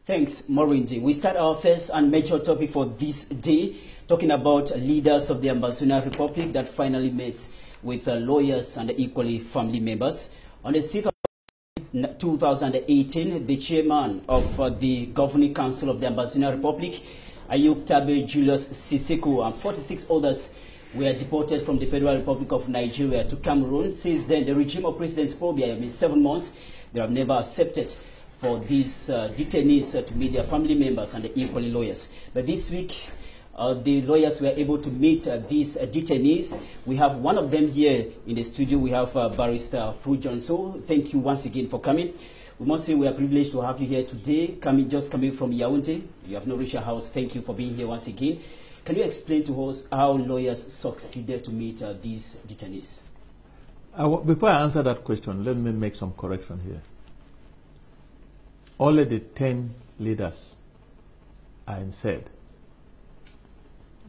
Thanks, Morinzi. We start our first and major topic for this day, talking about leaders of the Ambazonia Republic that finally met with lawyers and equally family members. On the 6th of 2018, the chairman of the Governing Council of the Ambazonia Republic, Ayuk Tabe Julius Sisseku, and 46 others were deported from the Federal Republic of Nigeria to Cameroon. Since then, the regime of President Pobia, in 7 months, they have never accepted for these detainees to meet their family members and equally lawyers. But this week, the lawyers were able to meet these detainees. We have one of them here in the studio. We have Barrister Frujon. So thank you once again for coming. We must say we are privileged to have you here today, just coming from Yaoundé. You have not reached your house. Thank you for being here once again. Can you explain to us how lawyers succeeded to meet these detainees? Before I answer that question, let me make some correction here. Only the 10 leaders are inside.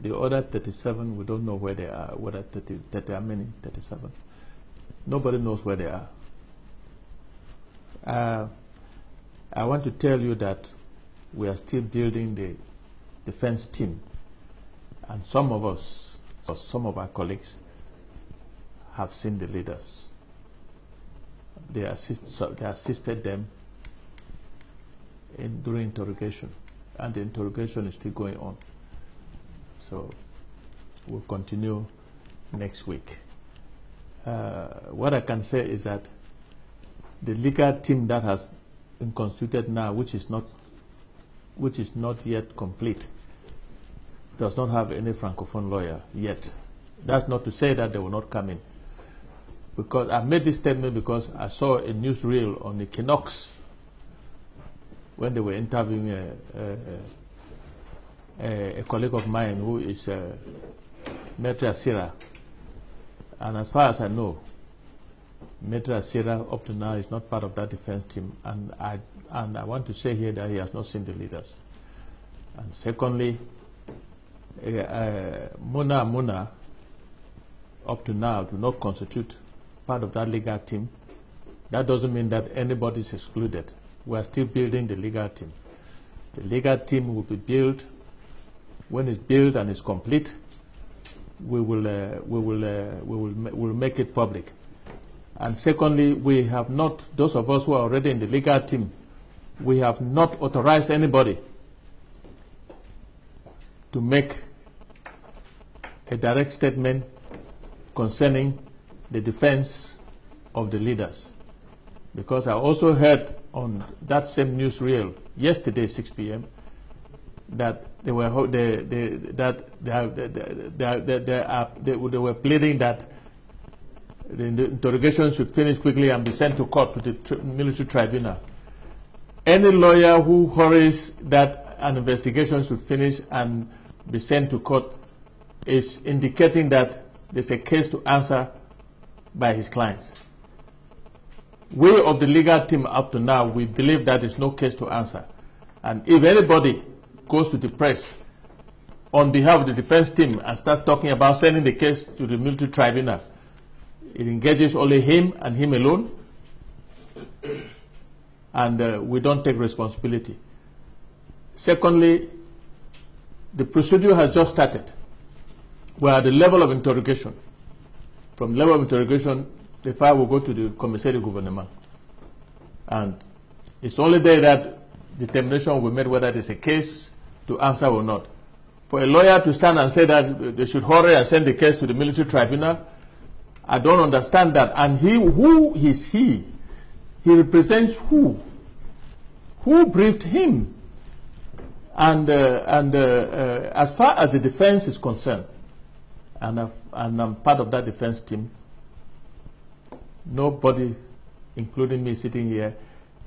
The other 37, we don't know where they are, whether 30 are many, 37. Nobody knows where they are. I want to tell you that we are still building the defense team. And some of us, or some of our colleagues, have seen the leaders. They assisted them during interrogation, and the interrogation is still going on. So we'll continue next week. What I can say is that the legal team that has been constituted now, which is not yet complete, does not have any francophone lawyer yet. That's not to say that they will not come in. Because I made this statement because I saw a newsreel on the Canucks when they were interviewing a colleague of mine who is Maitre Asira. And as far as I know, Maitre Asira up to now is not part of that defense team. And I want to say here that he has not seen the leaders. And secondly, Muna, up to now, do not constitute part of that legal team. That doesn't mean that anybody is excluded. We are still building the legal team. The legal team will be built. When it's built and it's complete, we will make it public. And secondly, we have not, those of us who are already in the legal team, we have not authorized anybody to make a direct statement concerning the defense of the leaders. Because I also heard on that same newsreel yesterday, 6 p.m., that they were pleading that the interrogation should finish quickly and be sent to court, to the military tribunal. Any lawyer who hurries that an investigation should finish and be sent to court is indicating that there's a case to answer by his clients. We of the legal team up to now, we believe that there's no case to answer. And if anybody goes to the press on behalf of the defense team and starts talking about sending the case to the military tribunal, it engages only him and him alone, and we don't take responsibility. Secondly, the procedure has just started. We are at the level of interrogation. From level of interrogation, the file will go to the Commissary Gouvernement. And it's only there that determination will be made whether there's a case to answer or not. For a lawyer to stand and say that they should hurry and send the case to the military tribunal, I don't understand that. And who is he? He represents who? Who briefed him? And as far as the defense is concerned, and I'm part of that defense team, nobody, including me sitting here,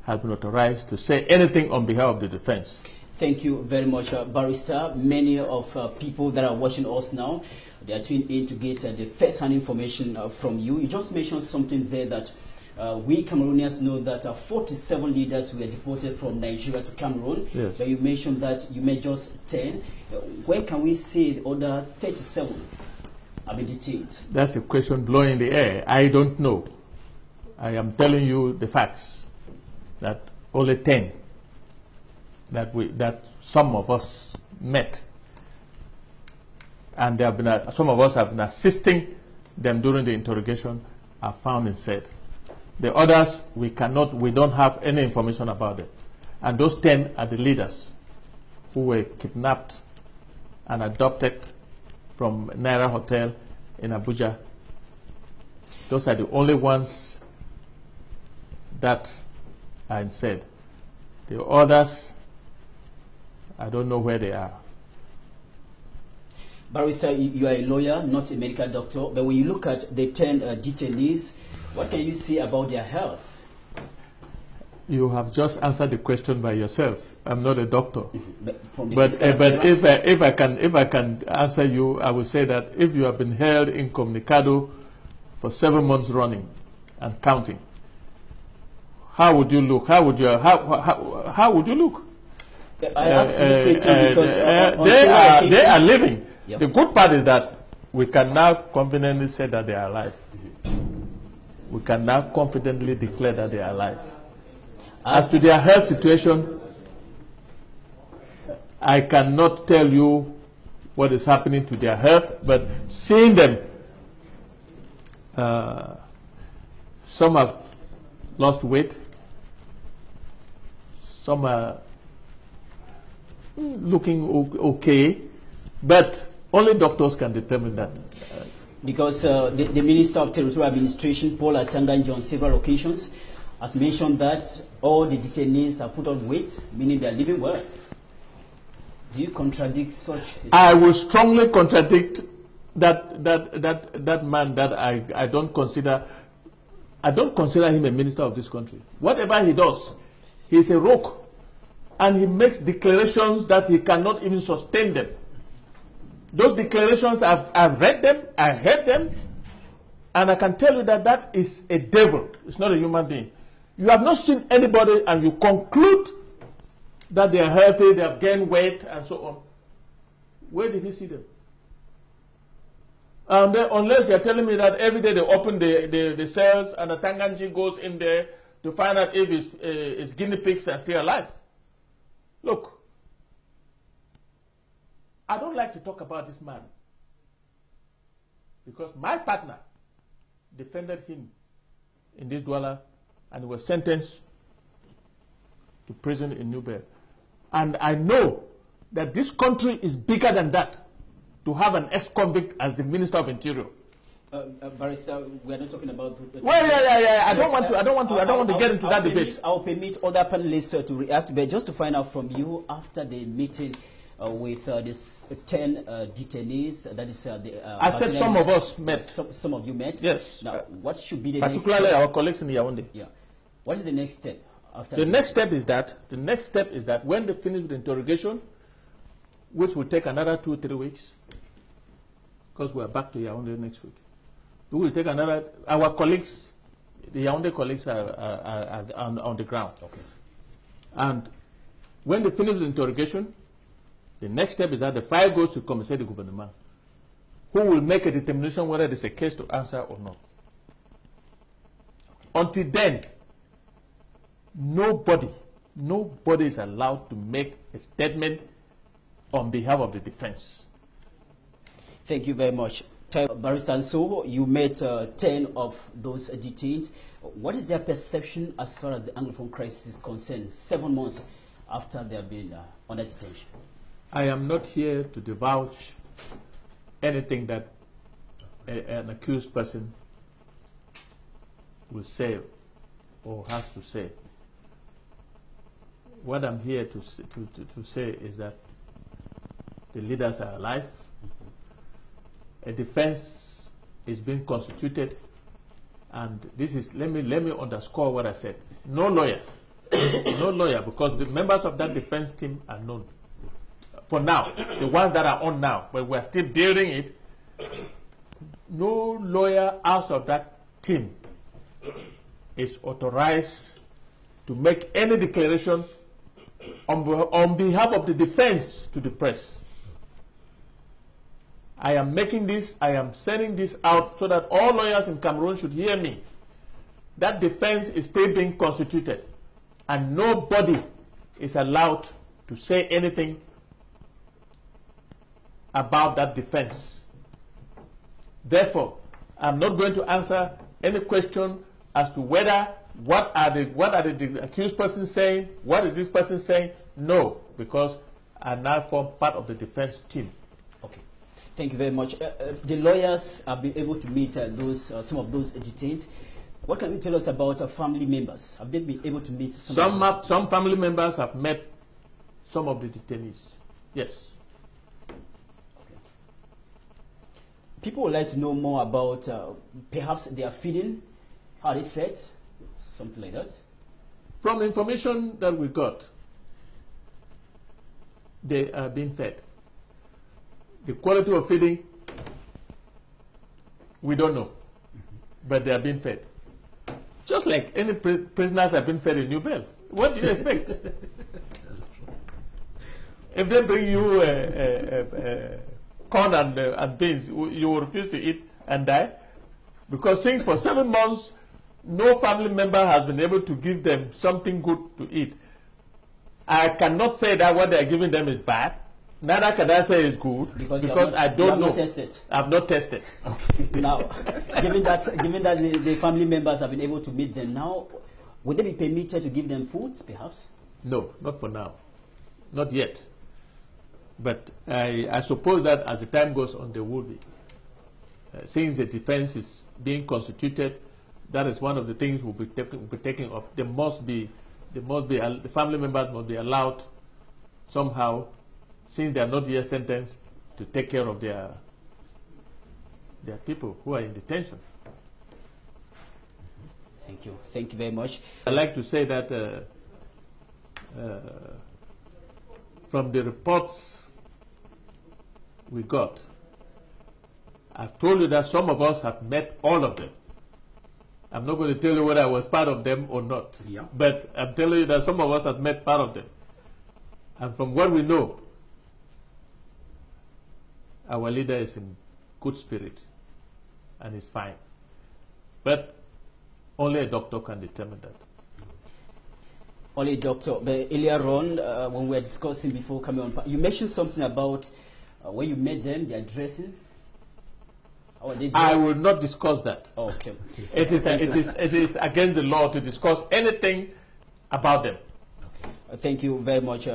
has been authorized to say anything on behalf of the defense. Thank you very much, Barrister. Many of people that are watching us now, they are tuned in to get the first-hand information from you. You just mentioned something there that we Cameroonians know that 47 leaders were deported from Nigeria to Cameroon. Yes. But you mentioned that you made just 10. Where can we see the other 37 have been detained? That's a question blowing in the air. I don't know. I am telling you the facts, that only 10 that some of us met, and there have been some of us have been assisting them during the interrogation, are found inside. The others, we don't have any information about them. And those 10 are the leaders who were kidnapped and adopted from Naira Hotel in Abuja. Those are the only ones that are inside. The others, I don't know where they are. Barrister, you are a lawyer, not a medical doctor, but when you look at the 10 detainees, what can you say about their health? You have just answered the question by yourself. I'm not a doctor. But if I can answer you, I would say that if you have been held incommunicado for 7 months running and counting, how would you look? How would you look? I ask this question because they are living. Yep. The good part is that we can now confidently say that they are alive. We can now confidently declare that they are alive. As to their health situation, I cannot tell you what is happening to their health, but seeing them, some have lost weight, some are looking okay, but only doctors can determine that. Because the Minister of Territorial Administration, Paul Atanganjo, on several occasions, has mentioned that all the detainees are put on weight, meaning they are living well. Do you contradict such? I will strongly contradict that man that I don't consider him a minister of this country. Whatever he does, he's a rogue, and he makes declarations that he cannot even sustain them. Those declarations, I've read them, I heard them, and I can tell you that that is a devil. It's not a human being. You have not seen anybody and you conclude that they are healthy, they have gained weight, and so on. Where did he see them? Unless you're telling me that every day they open the cells and the Tanganji goes in there to find out if his guinea pigs are still alive. Look, I don't like to talk about this man because my partner defended him in this Douala and was sentenced to prison in New Bel. And I know that this country is bigger than that to have an ex-convict as the Minister of Interior. Barrister, we are not talking about. I don't want to get into that debate. I'll permit other panelists to react, but just to find out from you after the meeting with this 10 detainees, that is I said some of us met. Some of you met. Yes. Now, what should be the particularly next step? our colleagues in Yaoundé. Yeah. What is the next step after? The next step is that when they finish with the interrogation, which will take another 2 or 3 weeks, because we are back to Yaoundé next week. We will take another. Our colleagues, the Yaoundé colleagues, are on the ground. Okay. And when they finish the interrogation, the next step is that the file goes to Commissaire de Gouvernement, who will make a determination whether there's a case to answer or not. Until then, nobody is allowed to make a statement on behalf of the defense. Thank you very much. Barrister, so you met 10 of those detained. What is their perception as far as the Anglophone crisis is concerned, 7 months after they have been under detention? I am not here to divulge anything that an accused person will say or has to say. What I'm here to say is that the leaders are alive. A defense is being constituted, and this is, let me underscore what I said. No lawyer, no lawyer, because the members of that defense team are known. For now, the ones that are on now, but we're still building it, no lawyer out of that team is authorized to make any declaration on behalf of the defense to the press. I am making this, I am sending this out so that all lawyers in Cameroon should hear me. That defense is still being constituted, and nobody is allowed to say anything about that defense. Therefore, I'm not going to answer any question as to whether what are the accused persons saying, what is this person saying? No, because I now form part of the defense team. Okay, thank you very much. The lawyers have been able to meet some of those detained. What can you tell us about family members? Have they been able to meet some family members have met some of the detainees? Yes. People would like to know more about perhaps their feeding, how they fed, something like that. From information that we got, they are being fed. The quality of feeding, we don't know, but they are being fed. Just like any prisoners have been fed in New Bell. What do you expect? If they bring you corn and beans, you will refuse to eat and die? Because since for 7 months, no family member has been able to give them something good to eat. I cannot say that what they are giving them is bad. Neither can I say it's good because I don't know. I've not tested. Okay. Now, given that the family members have been able to meet them now, would they be permitted to give them foods, perhaps? No, not for now, not yet. But I suppose that as the time goes on, there will be. Since the defense is being constituted, that is one of the things we'll be taking up. The family members must be allowed somehow, since they are not yet sentenced, to take care of their people who are in detention. Thank you. Thank you very much. I'd like to say that from the reports we got, I've told you that some of us have met all of them. I'm not going to tell you whether I was part of them or not. Yeah. But I'm telling you that some of us have met part of them. And from what we know, our leader is in good spirit and is fine. But only a doctor can determine that. Only a doctor. But earlier on, when we were discussing before coming on, you mentioned something about when you met them, their dressing. I will not discuss that. Oh, okay. It is against the law to discuss anything about them. Okay. Thank you very much.